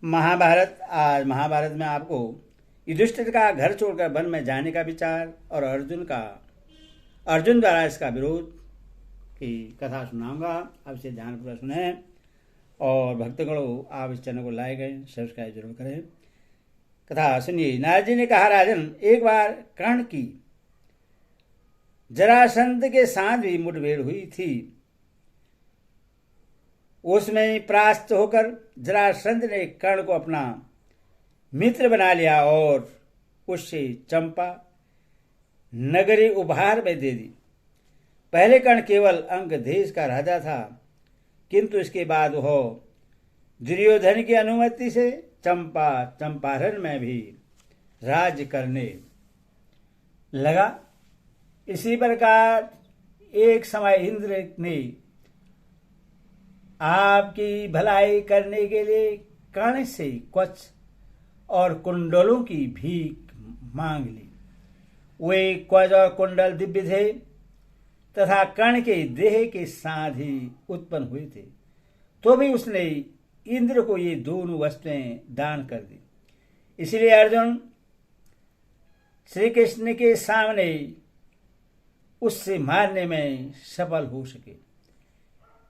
महाभारत। आज महाभारत में आपको युधिष्ठिर का घर छोड़कर वन में जाने का विचार और अर्जुन द्वारा इसका विरोध की कथा सुनाऊंगा। आप इसे ध्यानपूर्वक सुने और भक्तगणों, आप इस चैनल को लाइक करें, सब्सक्राइब जरूर करें। कथा सुनिए। नारद जी ने कहा, राजन, एक बार कर्ण की जरासंध के साथ भी मुठभेड़ हुई थी। उसमें परास्त होकर जरासंध ने कर्ण को अपना मित्र बना लिया और उससे चंपा नगरी उपहार में दे दी। पहले कर्ण केवल अंग देश का राजा था, किंतु इसके बाद वह दुर्योधन की अनुमति से चंपारण में भी राज्य करने लगा। इसी प्रकार एक समय इंद्र ने आपकी भलाई करने के लिए कर्ण से कवच और कुंडलों की भीख मांग ली। वे कवच और कुंडल दिव्य थे तथा कर्ण के देह के साथ ही उत्पन्न हुए थे, तो भी उसने इंद्र को ये दोनों वस्तुएं दान कर दी। इसलिए अर्जुन श्री कृष्ण के सामने उससे मारने में सफल हो सके।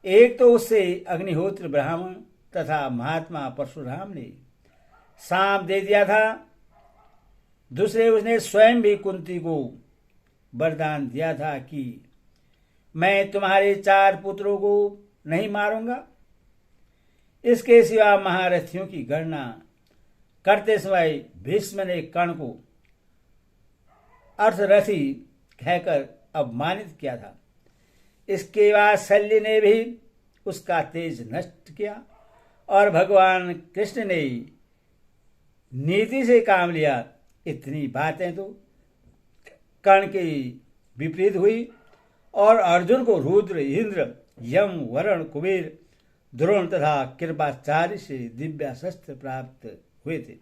एक तो उससे अग्निहोत्र ब्राह्मण तथा महात्मा परशुराम ने सांप दे दिया था, दूसरे उसने स्वयं भी कुंती को वरदान दिया था कि मैं तुम्हारे 4 पुत्रों को नहीं मारूंगा। इसके सिवा महारथियों की गणना करते समय भीष्म ने कर्ण को अर्थरथी कहकर अपमानित किया था। इसके बाद शल्य ने भी उसका तेज नष्ट किया और भगवान कृष्ण ने नीति से काम लिया। इतनी बातें तो कर्ण की विपरीत हुई और अर्जुन को रुद्र, इंद्र, यम, वरुण, कुबेर, द्रोण तथा कृपाचार्य से दिव्य शस्त्र प्राप्त हुए थे,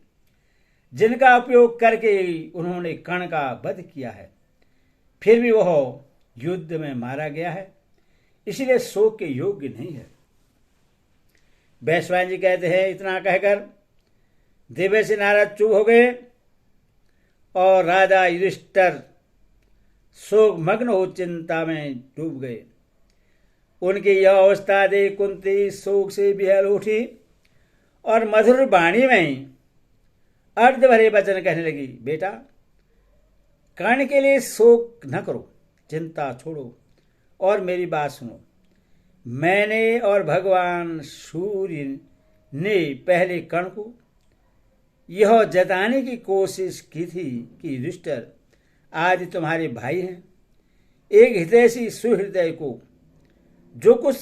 जिनका उपयोग करके उन्होंने कर्ण का वध किया है। फिर भी वह युद्ध में मारा गया है, इसलिए शोक के योग्य नहीं है। वैश्वान जी कहते हैं, इतना कहकर देवे से नारद चुप हो गए और राजा युधिष्ठिर शोक मग्न हो चिंता में डूब गए। उनकी यह अवस्था देख कुंती शोक से बिहल उठी और मधुर वाणी में अर्ध भरे वचन कहने लगी, बेटा, कर्ण के लिए शोक न करो, चिंता छोड़ो और मेरी बात सुनो। मैंने और भगवान सूर्य ने पहले कर्ण को यह जताने की कोशिश की थी कि युधिष्ठिर आज तुम्हारे भाई हैं। एक हितैषी सुहृदय को जो कुछ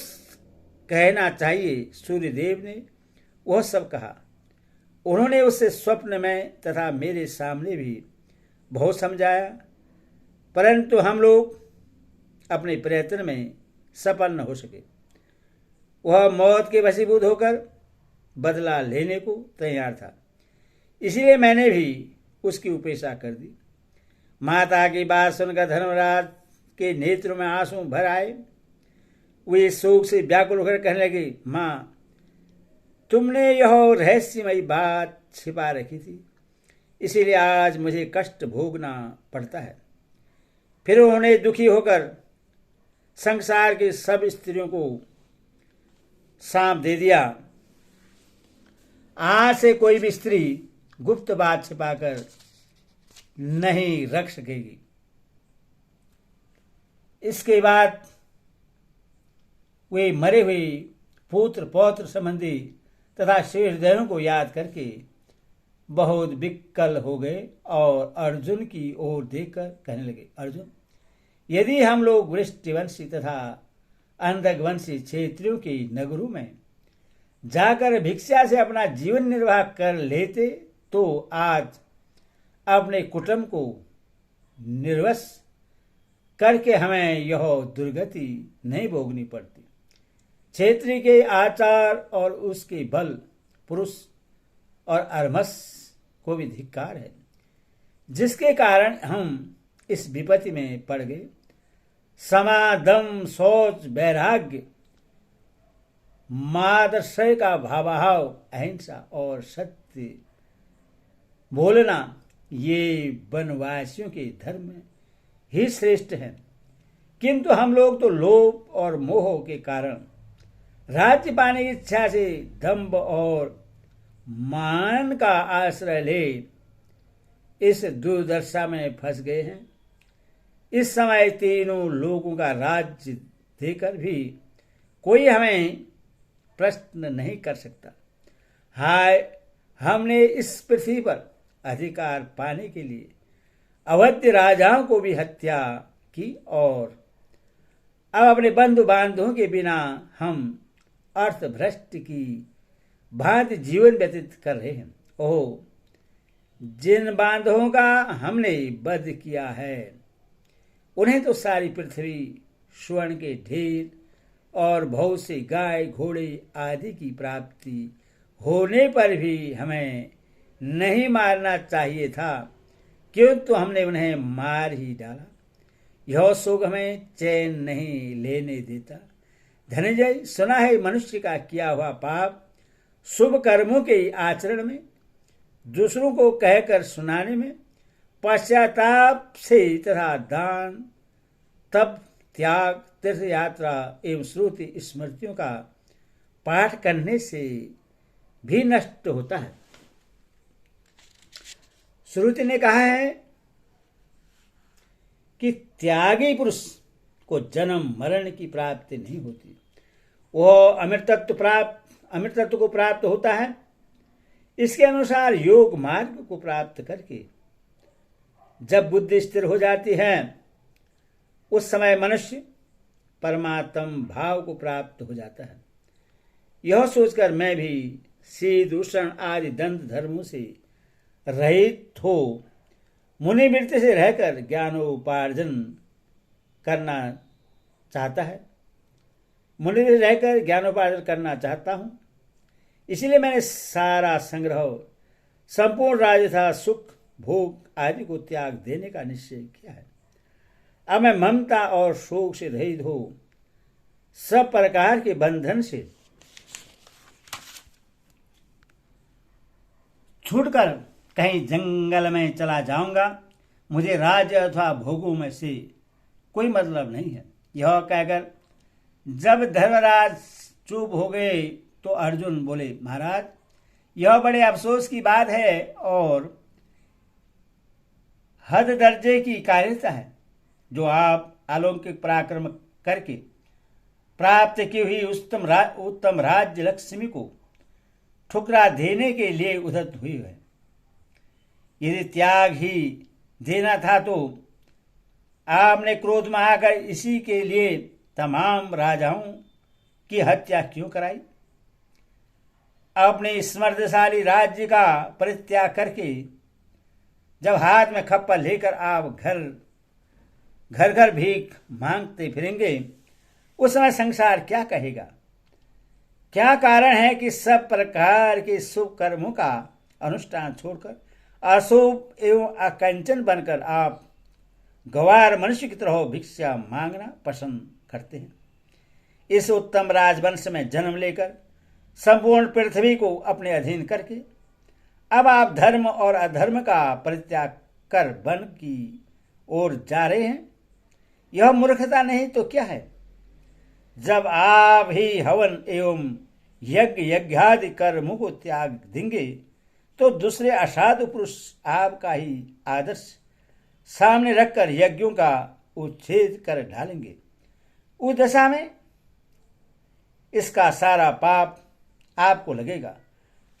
कहना चाहिए सूर्यदेव ने वह सब कहा। उन्होंने उसे स्वप्न में तथा मेरे सामने भी बहुत समझाया, परंतु हम लोग अपने प्रयत्न में सफल न हो सके। वह मौत के वशीभूत होकर बदला लेने को तैयार था, इसलिए मैंने भी उसकी उपेक्षा कर दी। माता की बात सुनकर धर्मराज के नेत्रों में आंसू भर आए। वे शोक से व्याकुल होकर कहने लगे, माँ, तुमने यह रहस्यमयी बात छिपा रखी थी, इसीलिए आज मुझे कष्ट भोगना पड़ता है। फिर उन्होंने दुखी होकर संसार की सब स्त्रियों को सांप दे दिया। आज से कोई भी स्त्री गुप्त बात छिपाकर नहीं रख सकेगी। इसके बाद वे मरे हुए पुत्र पौत्र संबंधी तथा शेषदेहों को याद करके बहुत विकल हो गए और अर्जुन की ओर देखकर कहने लगे, अर्जुन, यदि हम लोग वृष्टिवंशी तथा अंधकवंशी क्षेत्रियों के नगरों में जाकर भिक्षा से अपना जीवन निर्वाह कर लेते तो आज अपने कुटुंब को निर्वस करके हमें यह दुर्गति नहीं भोगनी पड़ती। क्षेत्रीय के आचार और उसके बल पुरुष और अरमस को भी धिक्कार है, जिसके कारण हम इस विपत्ति में पड़ गए। समा, दम, शौच, वैराग्य मादर्शय का भावाभाव, अहिंसा और सत्य बोलना ये वनवासियों के धर्म ही श्रेष्ठ है। किंतु हम लोग तो लोभ और मोह के कारण राज्य पाने की इच्छा से दंभ और मान का आश्रय ले इस दुर्दशा में फंस गए हैं। इस समय तीनों लोगों का राज्य देकर भी कोई हमें प्रश्न नहीं कर सकता। हाय, हमने इस पृथ्वी पर अधिकार पाने के लिए अवध्य राजाओं को भी हत्या की और अब अपने बंधु बांधवों के बिना हम अर्थभ्रष्ट की भांति जीवन व्यतीत कर रहे हैं। ओह, जिन बांधवों का हमने वध किया है उन्हें तो सारी पृथ्वी स्वर्ण के ढेर और बहुत से गाय घोड़े आदि की प्राप्ति होने पर भी हमें नहीं मारना चाहिए था, किंतु हमने उन्हें मार ही डाला। यह शोक हमें चैन नहीं लेने देता। धनंजय, सुना है मनुष्य का किया हुआ पाप शुभ कर्मों के आचरण में, दूसरों को कहकर सुनाने में, पश्चाताप से तथा दान, तप, त्याग, तीर्थ यात्रा एवं श्रुति स्मृतियों का पाठ करने से भी नष्ट होता है। श्रुति ने कहा है कि त्यागी पुरुष को जन्म मरण की प्राप्ति नहीं होती, वह अमृतत्व को प्राप्त होता है। इसके अनुसार योग मार्ग को प्राप्त करके जब बुद्धि स्थिर हो जाती है उस समय मनुष्य परमात्म भाव को प्राप्त हो जाता है। यह सोचकर मैं भी शीत उष्ण आदि दंत धर्मों से रहित हो मुनि वृत्ति से रहकर ज्ञानोपार्जन करना चाहता है, मुनि से रहकर ज्ञानोपार्जन करना चाहता हूं। इसलिए मैंने सारा संग्रह, संपूर्ण राज्य तथा सुख भोग आदि को त्याग देने का निश्चय किया है। अब मैं ममता और शोक से रहित हो सब प्रकार के बंधन से छूटकर कहीं जंगल में चला जाऊंगा। मुझे राज्य अथवा भोगों में से कोई मतलब नहीं है। यह कहकर जब धर्मराज चुप हो गए तो अर्जुन बोले, महाराज, यह बड़े अफसोस की बात है और हद दर्जे की कार्यता है जो आप अलौकिक पराक्रम करके प्राप्त की हुई उत्तम राज्य लक्ष्मी को ठुकरा देने के लिए उद्यत हुई है। यदि त्याग ही देना था तो आपने क्रोध में आकर इसी के लिए तमाम राजाओं की हत्या क्यों कराई? अपने समृद्धशाली राज्य का परित्याग करके जब हाथ में खप्पा लेकर आप घर घर भीख मांगते फिरेंगे उस समय संसार क्या कहेगा? क्या कारण है कि सब प्रकार के शुभ कर्मों का अनुष्ठान छोड़कर अशुभ एवं अकंचन बनकर आप गवार मनुष्य की तरह भिक्षा मांगना पसंद करते हैं? इस उत्तम राजवंश में जन्म लेकर संपूर्ण पृथ्वी को अपने अधीन करके अब आप धर्म और अधर्म का परित्याग कर वन की ओर जा रहे हैं। यह मूर्खता नहीं तो क्या है? जब आप ही हवन एवं यज्ञादि कर्मों को त्याग देंगे तो दूसरे असाधु पुरुष आपका ही आदर्श सामने रखकर यज्ञों का उच्छेद कर डालेंगे। उस दशा में इसका सारा पाप आपको लगेगा।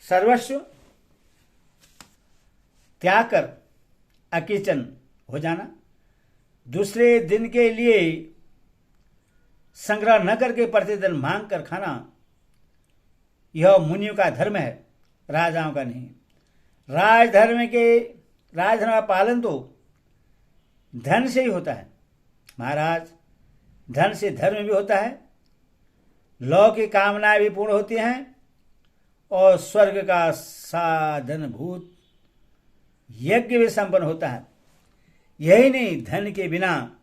सर्वस्व त्याग कर अकिचन हो जाना, दूसरे दिन के लिए संग्रह न करके प्रतिदिन मांग कर खाना, यह मुनियों का धर्म है, राजाओं का नहीं। राजधर्म का पालन तो धन से ही होता है महाराज। धन से धर्म भी होता है, लौकिक कामनाएं भी पूर्ण होती हैं और स्वर्ग का साधनभूत यज्ञ भी संपन्न होता है। यही नहीं, धन के बिना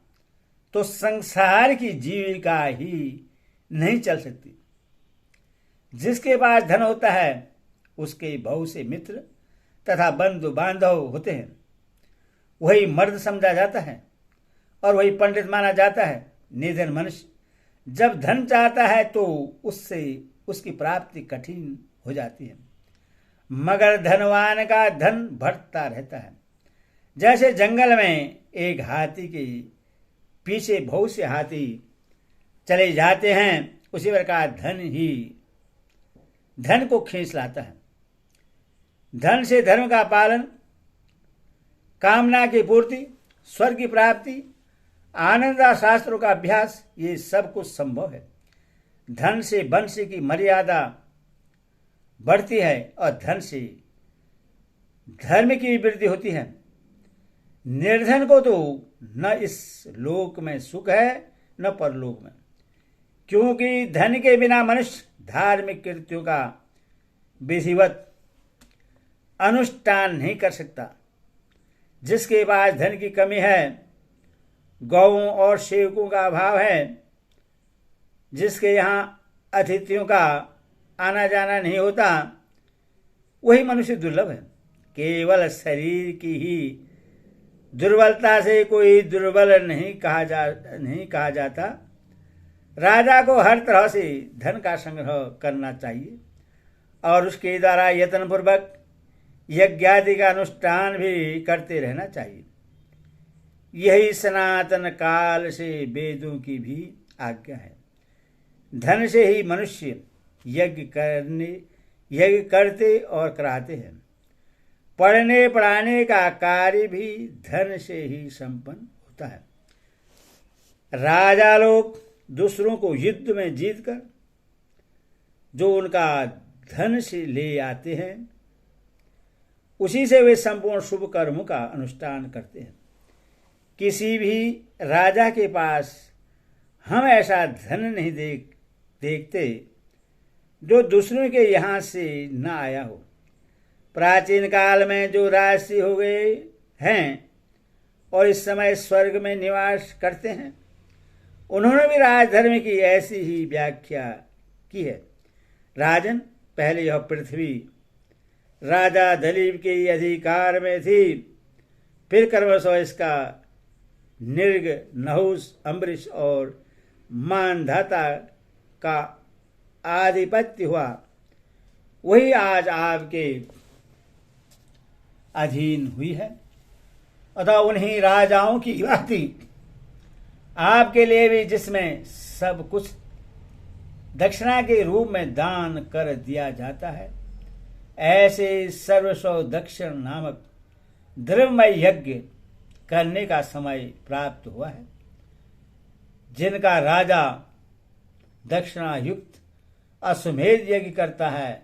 तो संसार की जीविका ही नहीं चल सकती। जिसके पास धन होता है उसके बहुत से मित्र तथा बंधु बांधव होते हैं। वही मर्द समझा जाता है और वही पंडित माना जाता है। निर्धन मनुष्य जब धन चाहता है तो उससे उसकी प्राप्ति कठिन हो जाती है, मगर धनवान का धन बढ़ता रहता है। जैसे जंगल में एक हाथी के पीछे बहुत से हाथी चले जाते हैं, उसी प्रकार धन ही धन को खींच लाता है। धन से धर्म का पालन, कामना की पूर्ति, स्वर्ग की प्राप्ति, आनंद और शास्त्रों का अभ्यास, ये सब कुछ संभव है। धन से वंश की मर्यादा बढ़ती है और धन से धर्म की वृद्धि होती है। निर्धन को तो न इस लोक में सुख है न परलोक में, क्योंकि धन के बिना मनुष्य धार्मिक कृत्यों का विधिवत अनुष्ठान नहीं कर सकता। जिसके पास धन की कमी है, गौओं और सेवकों का अभाव है, जिसके यहाँ अतिथियों का आना जाना नहीं होता, वही मनुष्य दुर्लभ है। केवल शरीर की ही दुर्बलता से कोई दुर्बल नहीं कहा जाता। राजा को हर तरह से धन का संग्रह करना चाहिए और उसके द्वारा यत्नपूर्वक यज्ञादि का अनुष्ठान भी करते रहना चाहिए। यही सनातन काल से वेदों की भी आज्ञा है। धन से ही मनुष्य यज्ञ करते और कराते हैं। पढ़ने पढ़ाने का कार्य भी धन से ही संपन्न होता है। राजा लोग दूसरों को युद्ध में जीतकर जो उनका धन से ले आते हैं, उसी से वे संपूर्ण शुभ कर्मों का अनुष्ठान करते हैं। किसी भी राजा के पास हम ऐसा धन नहीं देखते जो दूसरों के यहाँ से न आया हो। प्राचीन काल में जो राजसी हो गए हैं और इस समय स्वर्ग में निवास करते हैं, उन्होंने भी राजधर्म की ऐसी ही व्याख्या की है। राजन, पहले यह पृथ्वी राजा दिलीप के अधिकार में थी, फिर क्रमशः इसका निर्ग, नहुस, अम्बरीश और मानधाता का आधिपत्य हुआ। वही आज आपके अधीन हुई है। अतः उन्हीं राजाओं की भांति आपके लिए भी, जिसमें सब कुछ दक्षिणा के रूप में दान कर दिया जाता है, ऐसे सर्वस्व दक्षिण नामक द्रव्यमय यज्ञ करने का समय प्राप्त हुआ है। जिनका राजा दक्षिणा युक्त अश्वमेध यज्ञ करता है,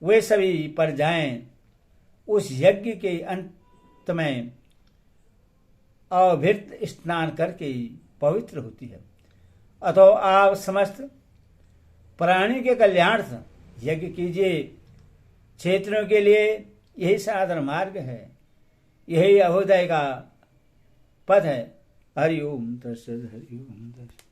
वे सभी प्रजाएं उस यज्ञ के अंत में अभृत स्नान करके पवित्र होती है। अतः आप समस्त प्राणी के कल्याणार्थ यज्ञ कीजिए। क्षेत्रों के लिए यही साधन मार्ग है, यही अभोदय का पद है। हरि ओम तत्सत। हरि ओम तत्सत।